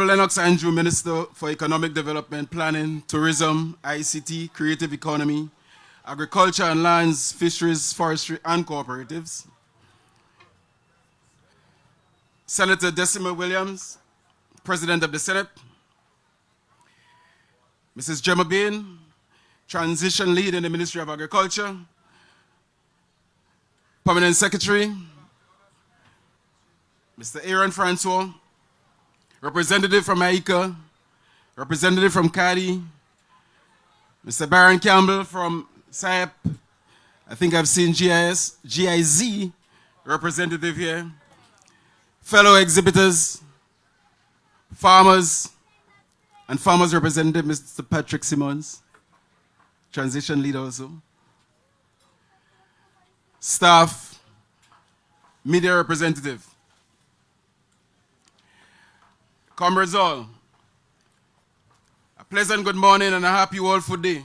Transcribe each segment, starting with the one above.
Lennox Andrew, Minister for Economic Development, Planning, Tourism, ICT, Creative Economy, Agriculture and Lands, Fisheries, Forestry, and Cooperatives. Senator Decima Williams, President of the Senate. Mrs. Gemma Bain, Transition Lead in the Ministry of Agriculture. Permanent Secretary, Mr. Aaron Francois, Representative from AICA, Representative from CADI, Mr. Baron Campbell from SIAP. I think I've seen GIZ representative here. Fellow exhibitors, farmers, and farmers representative, Mr. Patrick Simmons, transition lead also. Staff, media representative. Comrades all, a pleasant good morning and a happy World Food Day.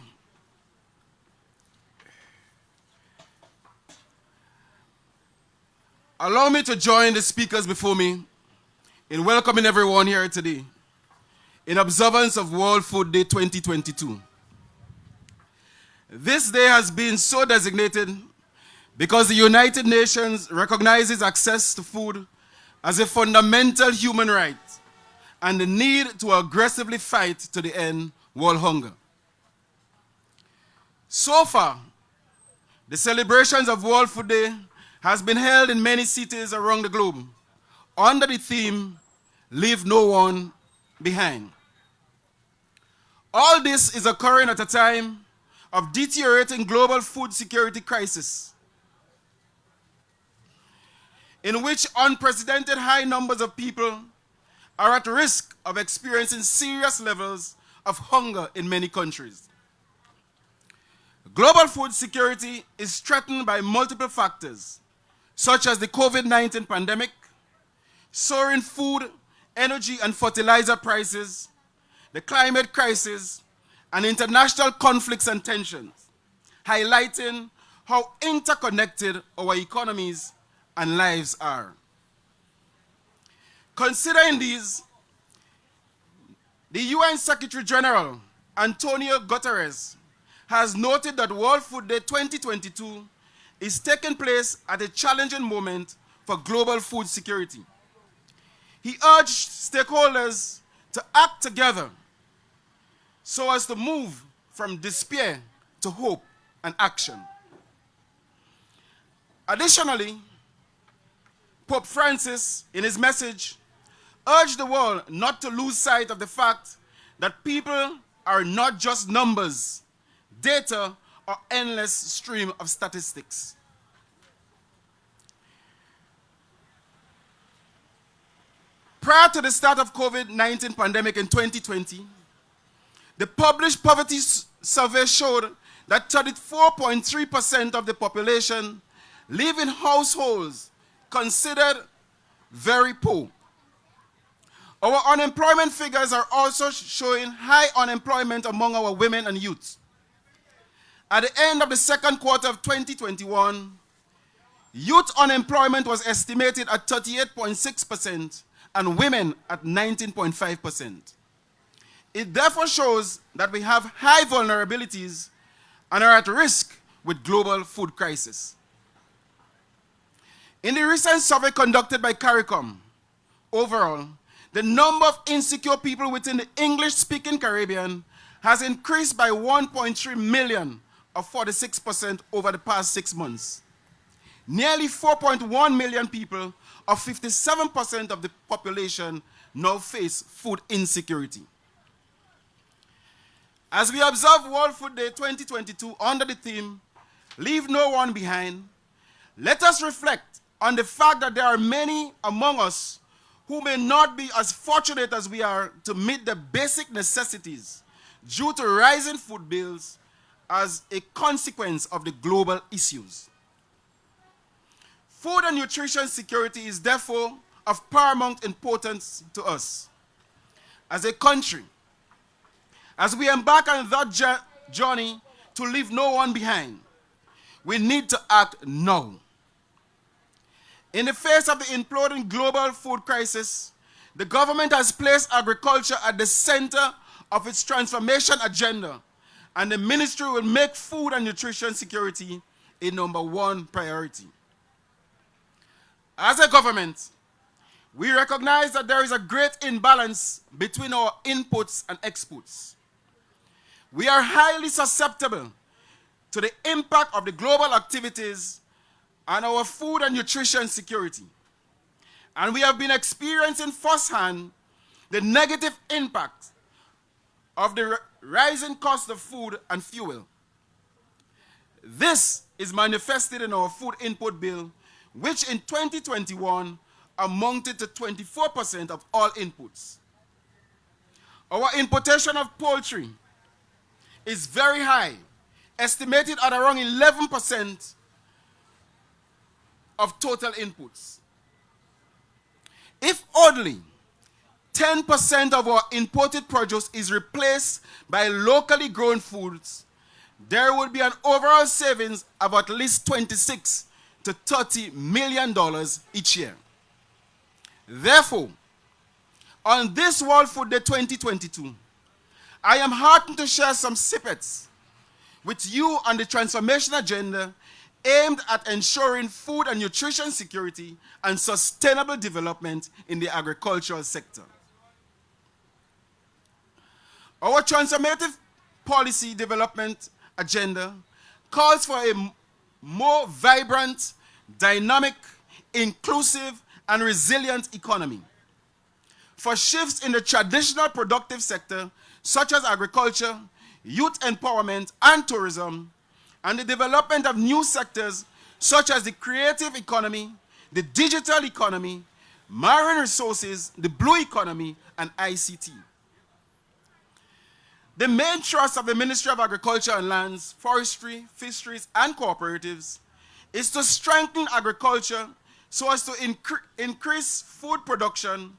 Allow me to join the speakers before me in welcoming everyone here today in observance of World Food Day 2022. This day has been so designated because the United Nations recognizes access to food as a fundamental human right and the need to aggressively fight to the end world hunger. So far, the celebrations of World Food Day has been held in many cities around the globe under the theme, Leave No One Behind. All this is occurring at a time of deteriorating global food security crisis, in which unprecedented high numbers of people are at risk of experiencing serious levels of hunger in many countries. Global food security is threatened by multiple factors, such as the COVID-19 pandemic, soaring food, energy, and fertilizer prices, the climate crisis, and international conflicts and tensions, highlighting how interconnected our economies and lives are. Considering these, the UN Secretary General, Antonio Guterres, has noted that World Food Day 2022 is taking place at a challenging moment for global food security. He urged stakeholders to act together so as to move from despair to hope and action. Additionally, Pope Francis, in his message, urged the world not to lose sight of the fact that people are not just numbers, data, or endless stream of statistics. Prior to the start of COVID-19 pandemic in 2020, the published poverty survey showed that 34.3% of the population live in households considered very poor. Our unemployment figures are also showing high unemployment among our women and youth. At the end of the second quarter of 2021, youth unemployment was estimated at 38.6% and women at 19.5%. It therefore shows that we have high vulnerabilities and are at risk with global food crisis. In the recent survey conducted by CARICOM, overall, the number of insecure people within the English-speaking Caribbean has increased by 1.3 million, or 46% over the past 6 months. Nearly 4.1 million people, or 57% of the population, now face food insecurity. As we observe World Food Day 2022 under the theme, Leave No One Behind, let us reflect on the fact that there are many among us who may not be as fortunate as we are to meet the basic necessities due to rising food bills as a consequence of the global issues. Food and nutrition security is therefore of paramount importance to us. As a country, as we embark on that journey to leave no one behind, we need to act now. In the face of the imploding global food crisis, The government has placed agriculture at the center of its transformation agenda, and the ministry will make food and nutrition security a #1 priority. As a government, we recognize that there is a great imbalance between our inputs and exports. We are highly susceptible to the impact of the global activities on our food and nutrition security. And we have been experiencing firsthand the negative impact of the rising cost of food and fuel. This is manifested in our food input bill, which in 2021 amounted to 24% of all inputs. Our importation of poultry is very high, estimated at around 11% of total inputs. If only 10% of our imported produce is replaced by locally grown foods, there would be an overall savings of at least $26 to $30 million each year. Therefore, on this World Food Day 2022, I am heartened to share some snippets with you on the transformation agenda aimed at ensuring food and nutrition security and sustainable development in the agricultural sector. Our transformative policy development agenda calls for a more vibrant, dynamic, inclusive, and resilient economy, for shifts in the traditional productive sector, such as agriculture, youth empowerment, and tourism, and the development of new sectors, such as the creative economy, the digital economy, marine resources, the blue economy, and ICT. The main thrust of the Ministry of Agriculture and Lands, Forestry, Fisheries, and Cooperatives is to strengthen agriculture so as to increase food production,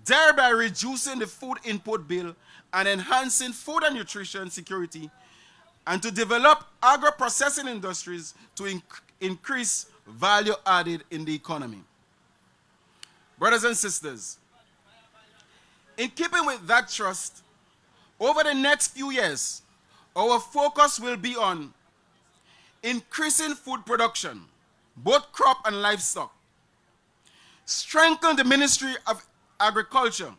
thereby reducing the food input bill and enhancing food and nutrition security, and to develop agro-processing industries to increase value added in the economy. Brothers and sisters, in keeping with that trust, over the next few years, our focus will be on increasing food production, both crop and livestock, strengthen the Ministry of Agriculture,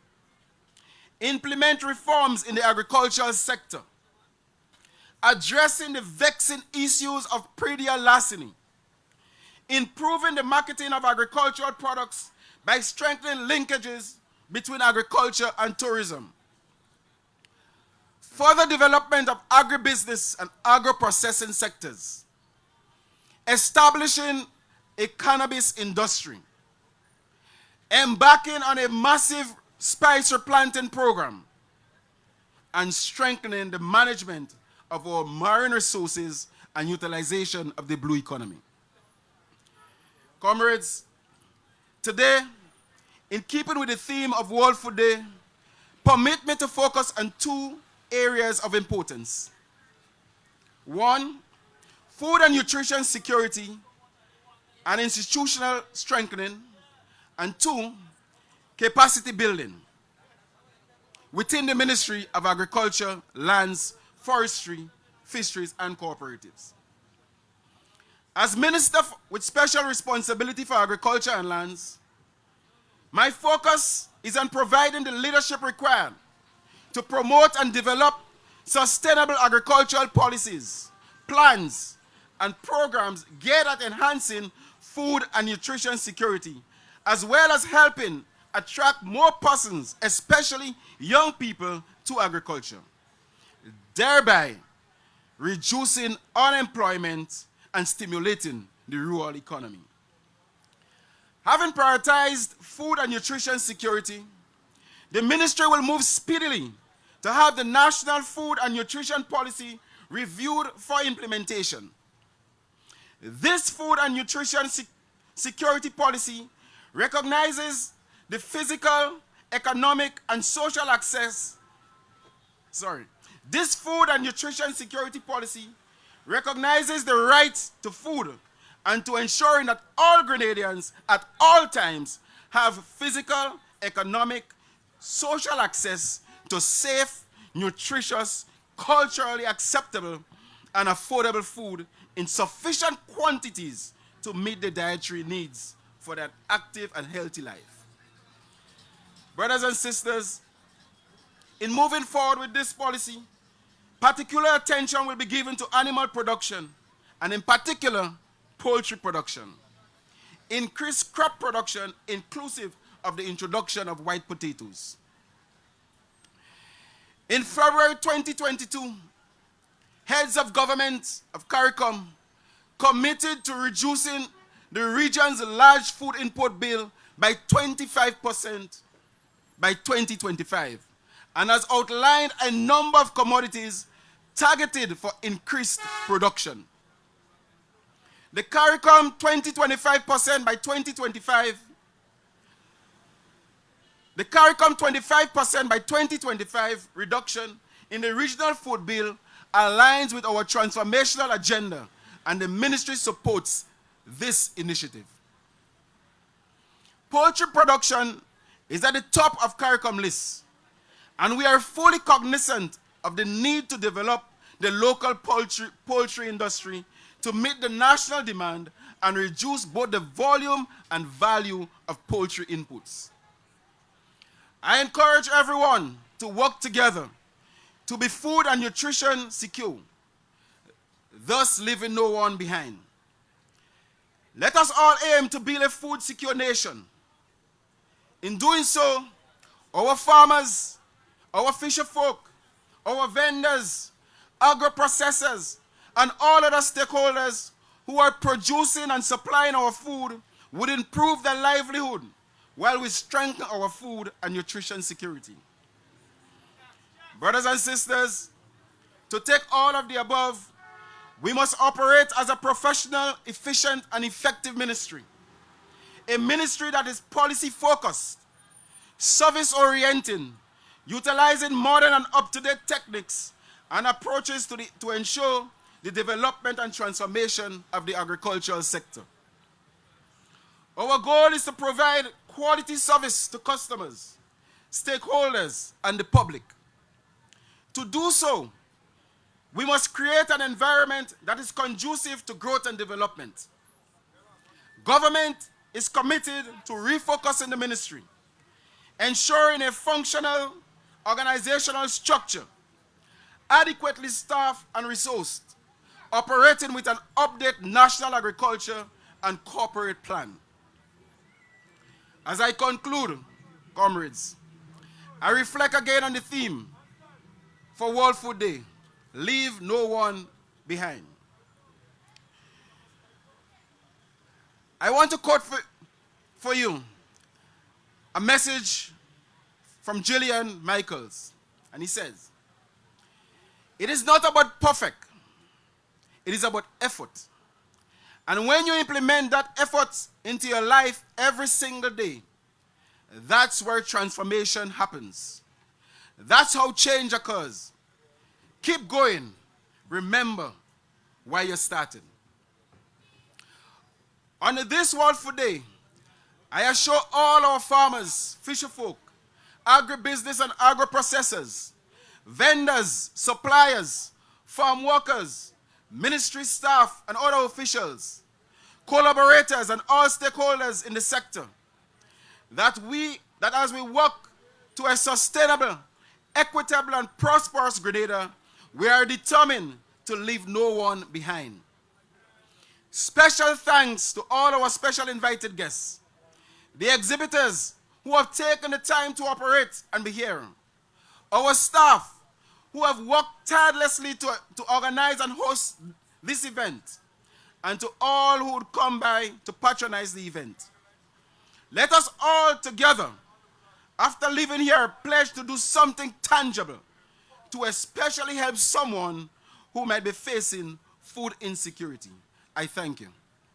implement reforms in the agricultural sector, addressing the vexing issues of predial larceny, improving the marketing of agricultural products by strengthening linkages between agriculture and tourism, further development of agribusiness and agro-processing sectors, establishing a cannabis industry, embarking on a massive spice replanting program, and strengthening the management of our marine resources and utilization of the blue economy. Comrades, today, in keeping with the theme of World Food Day, permit me to focus on two areas of importance. One, food and nutrition security and institutional strengthening, and two, capacity building within the Ministry of Agriculture, Lands, Forestry, Fisheries, and Cooperatives. As Minister with special responsibility for agriculture and lands, my focus is on providing the leadership required to promote and develop sustainable agricultural policies, plans, and programs geared at enhancing food and nutrition security, as well as helping attract more persons, especially young people, to agriculture, thereby reducing unemployment and stimulating the rural economy. Having prioritized food and nutrition security, the ministry will move speedily to have the National Food and Nutrition Policy reviewed for implementation. This food and nutrition security policy recognizes the physical, economic, and social access. This food and nutrition security policy recognizes the right to food and to ensuring that all Grenadians at all times have physical, economic, social access to safe, nutritious, culturally acceptable, and affordable food in sufficient quantities to meet the dietary needs for that active and healthy life. Brothers and sisters, in moving forward with this policy, particular attention will be given to animal production, and in particular, poultry production. Increased crop production, inclusive of the introduction of white potatoes. In February 2022, heads of government of CARICOM committed to reducing the region's large food import bill by 25% by 2025, and has outlined a number of commodities targeted for increased production. The CARICOM 25% by 2025, the CARICOM 25% by 2025 reduction in the regional food bill aligns with our transformational agenda, and the ministry supports this initiative. Poultry production is at the top of CARICOM lists, and we are fully cognizant of the need to develop the local poultry industry to meet the national demand and reduce both the volume and value of poultry inputs. I encourage everyone to work together to be food and nutrition secure, thus leaving no one behind. Let us all aim to build a food secure nation. In doing so, our farmers, our fisher folk, our vendors, agro-processors, and all other stakeholders who are producing and supplying our food would improve their livelihood while we strengthen our food and nutrition security. Brothers and sisters, to take all of the above, we must operate as a professional, efficient, and effective ministry. A ministry that is policy-focused, service-oriented, utilizing modern and up-to-date techniques and approaches to ensure the development and transformation of the agricultural sector. Our goal is to provide quality service to customers, stakeholders, and the public. To do so, we must create an environment that is conducive to growth and development. Government is committed to refocusing the ministry, ensuring a functional organizational structure, adequately staffed and resourced, operating with an updated national agriculture and corporate plan. As I conclude, comrades, I reflect again on the theme for World Food Day: leave no one behind. I want to quote for you a message from Julian Michaels, and he says, "It is not about perfect, it is about effort. And when you implement that effort into your life every single day, that's where transformation happens. That's how change occurs. Keep going. Remember why you started." On this World Food Day, I assure all our farmers, fisherfolk, agribusiness and agro-processors, vendors, suppliers, farm workers, ministry staff and other officials, collaborators and all stakeholders in the sector, that as we work to a sustainable, equitable and prosperous Grenada, we are determined to leave no one behind. Special thanks to all our special invited guests, the exhibitors who have taken the time to operate and be here, our staff who have worked tirelessly to organize and host this event, and to all who would come by to patronize the event. Let us all together, after leaving here, pledge to do something tangible to especially help someone who might be facing food insecurity. I thank you.